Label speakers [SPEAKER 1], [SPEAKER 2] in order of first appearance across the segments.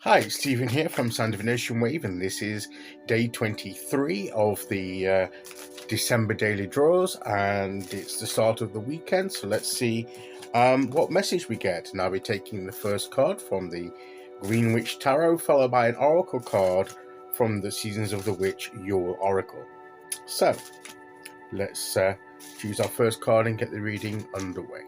[SPEAKER 1] Hi, Stephen here from Sound of an Ocean Wave, and this is day 23 of the December daily draws, and it's the start of the weekend, so let's see what message we get. And I'll be taking the first card from the Green Witch Tarot, followed by an Oracle card from the Seasons of the Witch Yule Oracle. So, let's choose our first card and get the reading underway.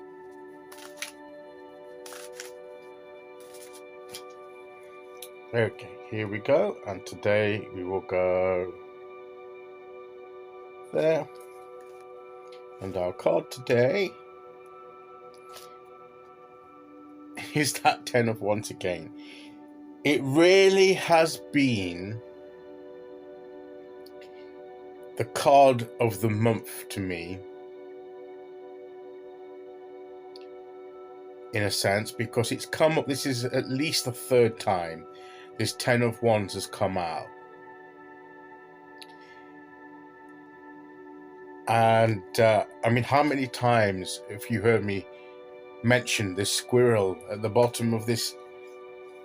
[SPEAKER 1] Okay, here we go, and today we will go there. And our card today is that 10 of Wands again. It really has been the card of the month to me, in a sense, because it's come up. This is at least the third time this 10 of Wands has come out. And I mean, how many times have you heard me mention this squirrel at the bottom of this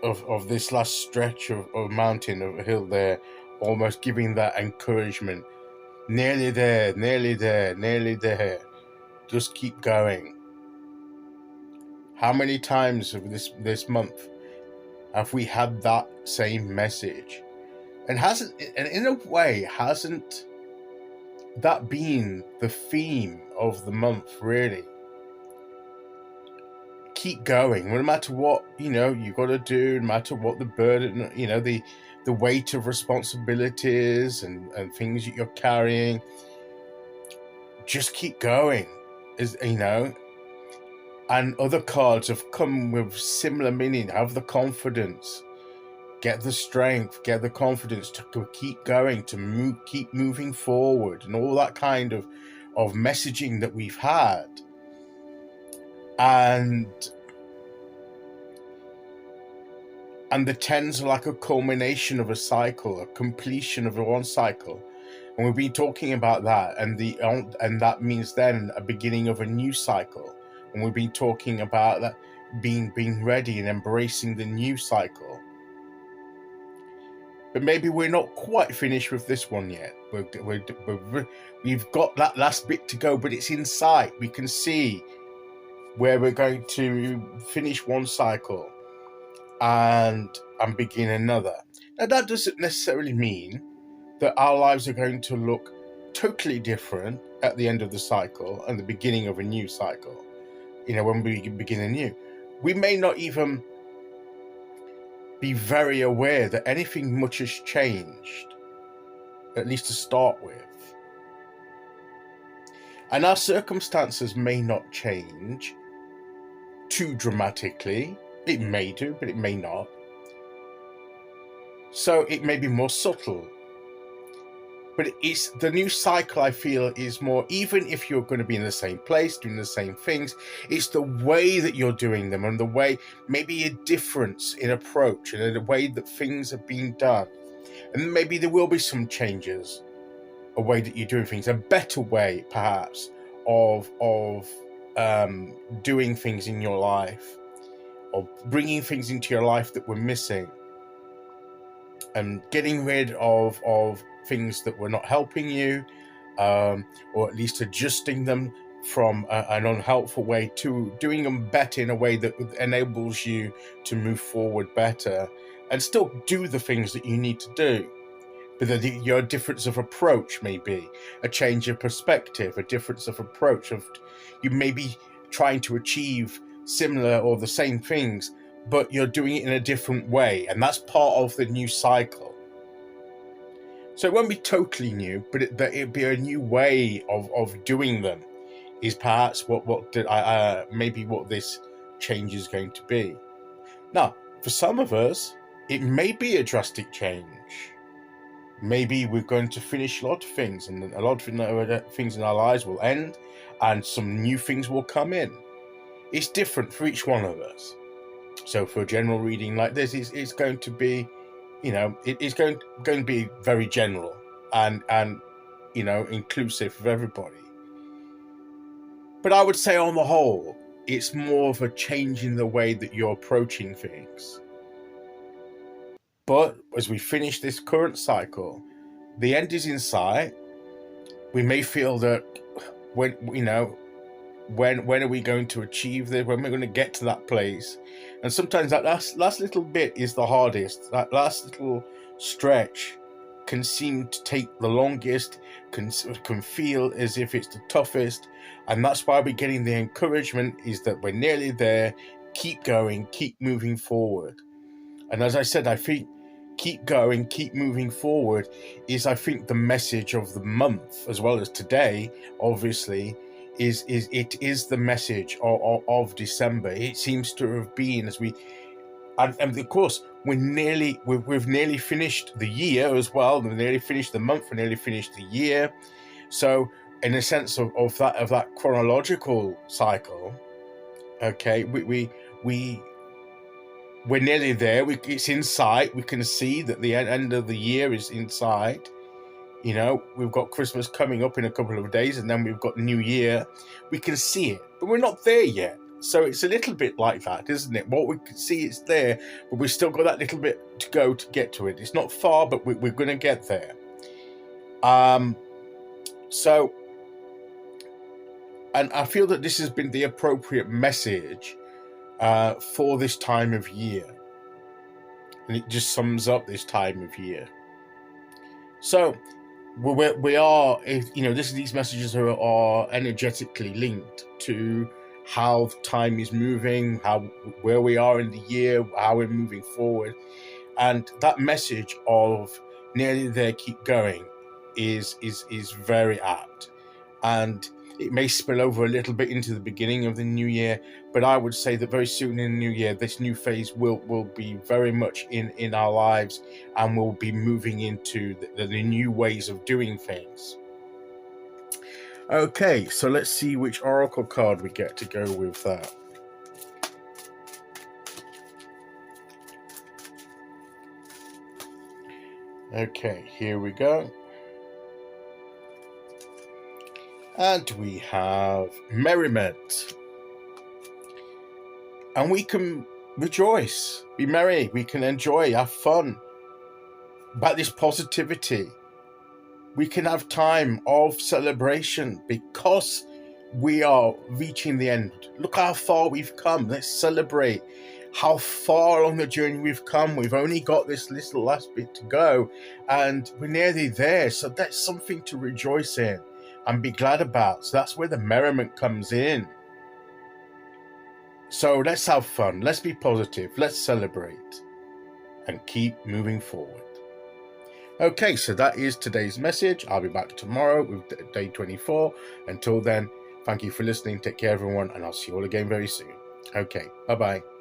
[SPEAKER 1] of this last stretch of mountain, of a hill there, almost giving that encouragement? Nearly there, nearly there, nearly there. Just keep going. How many times of this month have we had that same message? And in a way, hasn't that been the theme of the month, really? Keep going, no matter what you got to do, no matter what the burden, the weight of responsibilities and things that you're carrying. Just keep going, and other cards have come with similar meaning. Have the confidence, get the strength, get the confidence to keep going, to keep moving forward, and all that kind of messaging that we've had. And the tens are like a culmination of a cycle, a completion of one cycle. And we've been talking about that, and that means then a beginning of a new cycle. And we've been talking about that being ready and embracing the new cycle. But maybe we're not quite finished with this one yet. We've got that last bit to go, but it's in sight. We can see where we're going to finish one cycle and begin another. Now, that doesn't necessarily mean that our lives are going to look totally different at the end of the cycle and the beginning of a new cycle. When we begin anew, we may not even be very aware that anything much has changed, at least to start with. And our circumstances may not change too dramatically. It may do, but it may not. So it may be more subtle. But it's the new cycle, I feel, is more, even if you're going to be in the same place, doing the same things, it's the way that you're doing them, and the way, maybe a difference in approach and in the way that things are being done. And maybe there will be some changes, a way that you're doing things, a better way, perhaps, of doing things in your life, or bringing things into your life that were missing, and getting rid of things that were not helping you, or at least adjusting them from an unhelpful way to doing them better in a way that enables you to move forward better and still do the things that you need to do. But your difference of approach may be a change of perspective, a difference of approach. Of you may be trying to achieve similar or the same things, but you're doing it in a different way, and that's part of the new cycle. So it won't be totally new, but it'd be a new way of doing them. Is perhaps maybe what this change is going to be. Now, for some of us, it may be a drastic change. Maybe we're going to finish a lot of things, and a lot of things in our lives will end, and some new things will come in. It's different for each one of us. So for a general reading like this, it's going to be, it's going to be very general and inclusive of everybody. But I would say on the whole, it's more of a change in the way that you're approaching things. But as we finish this current cycle, the end is in sight. We may feel that when are we going to achieve this? When we're going to get to that place? And sometimes that last little bit is the hardest. That last little stretch can seem to take the longest, can feel as if it's the toughest. And that's why we're getting the encouragement is that we're nearly there. Keep going, keep moving forward. And as I said, I think keep going, keep moving forward is, I think, the message of the month, as well as today, obviously, is the message of December. It seems to have been, as we, and of course, we've nearly finished the year as well. We've nearly finished the month, we've nearly finished the year. So in a sense of that chronological cycle, okay, we're nearly there. It's in sight. We can see that the end of the year is in sight. We've got Christmas coming up in a couple of days, and then we've got New Year. We can see it, but we're not there yet. So it's a little bit like that, isn't it? What we can see, it's there, but we've still got that little bit to go to get to it. It's not far, but we're going to get there. So, and I feel that this has been the appropriate message for this time of year, and it just sums up this time of year. So we are, these messages are energetically linked to how time is moving, where we are in the year, how we're moving forward, and that message of nearly there, keep going is very apt. And it may spill over a little bit into the beginning of the new year, but I would say that very soon in the new year, this new phase will be very much in our lives, and we'll be moving into the new ways of doing things. Okay, so let's see which oracle card we get to go with that. Okay, here we go. And we have merriment. And we can rejoice, be merry, we can enjoy, have fun. About this positivity. We can have time of celebration because we are reaching the end. Look how far we've come. Let's celebrate how far along the journey we've come. We've only got this little last bit to go, and we're nearly there. So that's something to rejoice in and be glad about. So that's where the merriment comes in. So let's have fun. Let's be positive. Let's celebrate and keep moving forward. Okay, so that is today's message. I'll be back tomorrow with day 24. Until then, thank you for listening. Take care, everyone, and I'll see you all again very soon. Okay, bye-bye.